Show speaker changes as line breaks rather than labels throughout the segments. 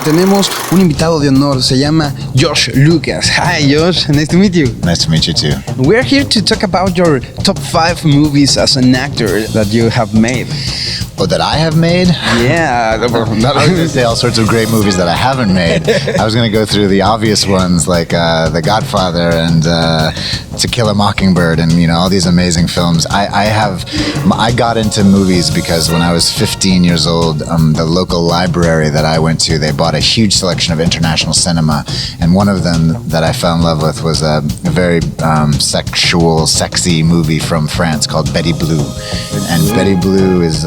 Tenemos un invitado de honor, se llama Josh Lucas. Hi Josh, nice to meet you.
Nice to meet you too.
We're here to talk about your top 5 movies as an actor that you have made.
Oh, that I have made?
Yeah.
I was going to say all sorts of great movies that I haven't made. I was going to go through the obvious ones like The Godfather and To Kill a Mockingbird and, you know, all these amazing films. I got into movies because when I was 15 years old, the local library that I went to, they bought a huge selection of international cinema. And one of them that I fell in love with was a very sexual, sexy movie from France called Betty Blue. And Betty Blue is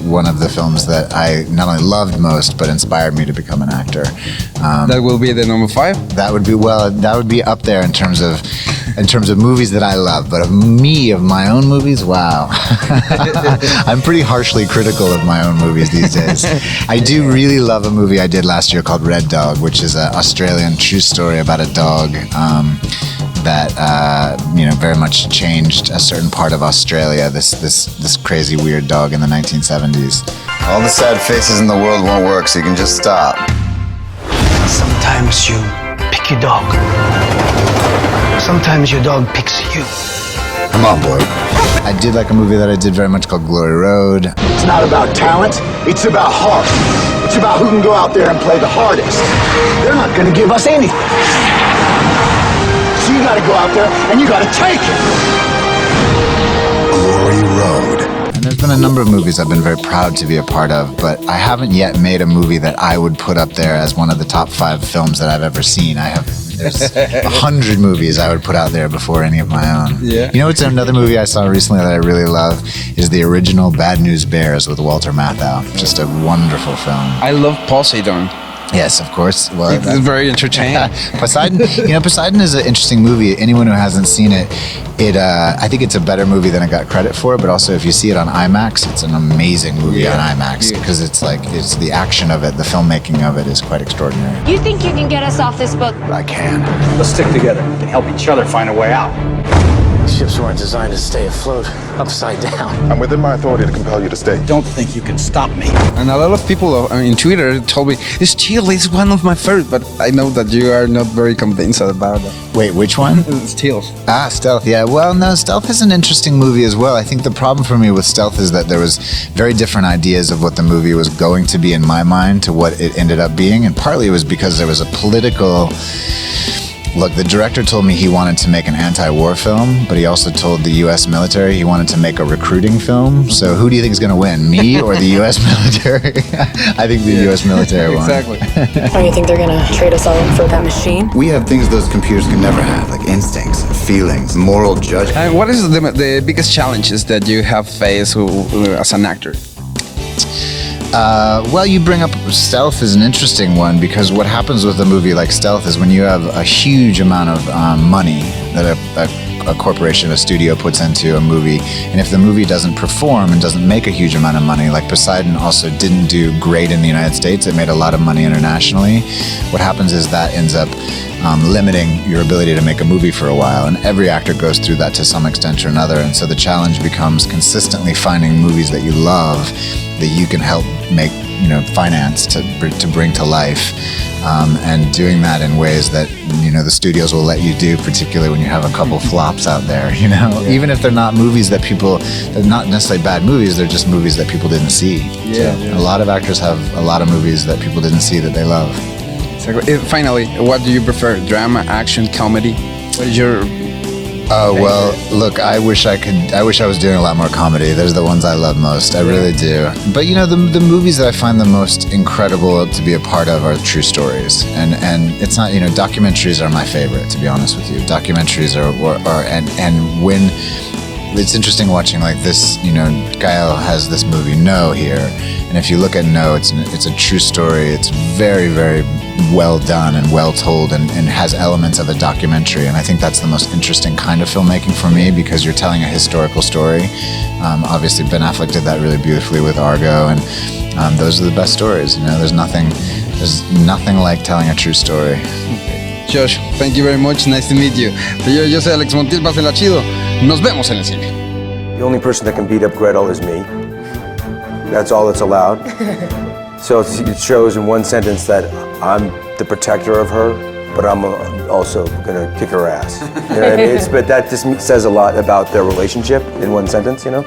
one of the films that I not only loved most, but inspired me to become an actor.
That will be the number 5?
That would be up there in terms of movies that I love. But of my own movies, wow. I'm pretty harshly critical of my own movies these days. I do really love a movie I did last year called Red Dog, which is an Australian true story about a dog that very much changed a certain part of Australia. This crazy weird dog in the 1970s.
All the sad faces in the world won't work, so you can just stop.
Sometimes you pick your dog. Sometimes your dog picks you.
Come on, boy.
I did like a movie that I did very much called Glory Road.
It's not about talent, it's about heart. It's about who can go out there and play the hardest. They're not gonna give us anything. So you gotta go out there and you gotta take it.
Glory Road.
And there's been a number of movies I've been very proud to be a part of, but I haven't yet made a movie that I would put up there as one of the top 5 films that I've ever seen. There's 100 movies I would put out there before any of my own.
Yeah.
You know what's another movie I saw recently that I really love is the original Bad News Bears with Walter Matthau. Just a wonderful film.
I love Poseidon.
Yes, of course. Well,
It's very entertaining.
Poseidon. Poseidon is an interesting movie. Anyone who hasn't seen it, I think it's a better movie than it got credit for. But also, if you see it on IMAX, it's an amazing movie on IMAX because it's the action of it, the filmmaking of it is quite extraordinary.
You think you can get us off this boat?
I can.
Let's stick together and help each other find a way out.
Ships weren't designed to stay afloat upside down.
I'm within my authority to compel you to stay.
Don't think you can stop me.
And a lot of people in Twitter told me, Steel is one of my favorite, but I know that you are not very convinced about that.
Wait, which one?
Steel.
Stealth, yeah. Well, no, Stealth is an interesting movie as well. I think the problem for me with Stealth is that there was very different ideas of what the movie was going to be in my mind to what it ended up being, and partly it was because there was a political... Look, the director told me he wanted to make an anti-war film, but he also told the U.S. military he wanted to make a recruiting film. So who do you think is going to win, me or the U.S. military? I think the U.S. military won.
Exactly.
Or you think they're going to trade us all in for that machine?
We have things those computers can never have, like instincts, feelings, moral judgment.
And what is the biggest challenges that you have faced as an actor?
Well, you bring up Stealth is an interesting one because what happens with a movie like Stealth is when you have a huge amount of money that a corporation, a studio puts into a movie, and if the movie doesn't perform and doesn't make a huge amount of money, like Poseidon also didn't do great in the United States, it made a lot of money internationally, what happens is that ends up limiting your ability to make a movie for a while, and every actor goes through that to some extent or another, and so the challenge becomes consistently finding movies that you love that you can help make, finance to bring to life, and doing that in ways that the studios will let you do, particularly when you have a couple flops out there. Even if they're not movies that they're not necessarily bad movies, they're just movies that people didn't see. A lot of actors have a lot of movies that people didn't see that they love.
Finally, what do you prefer? Drama, action, comedy? What is your...
Oh, well, look, I wish I was doing a lot more comedy. There's the ones I love most. I really do. But, the movies that I find the most incredible to be a part of are true stories. And it's not, documentaries are my favorite, to be honest with you. Documentaries and when... It's interesting watching like this, Gael has this movie, No, here. And if you look at No, it's a true story. It's very, very well done and well told and has elements of a documentary. And I think that's the most interesting kind of filmmaking for me because you're telling a historical story. Obviously, Ben Affleck did that really beautifully with Argo. And those are the best stories. There's nothing like telling a true story.
Josh, thank you very much. Nice to meet you. Yo soy Alex Montiel, pásela chido. Nos vemos en el cine.
The only person that can beat up Gretel is me. That's all that's allowed. So it shows in one sentence that I'm the protector of her, but I'm also gonna kick her ass. You know what I mean? But that just says a lot about their relationship in one sentence, you know?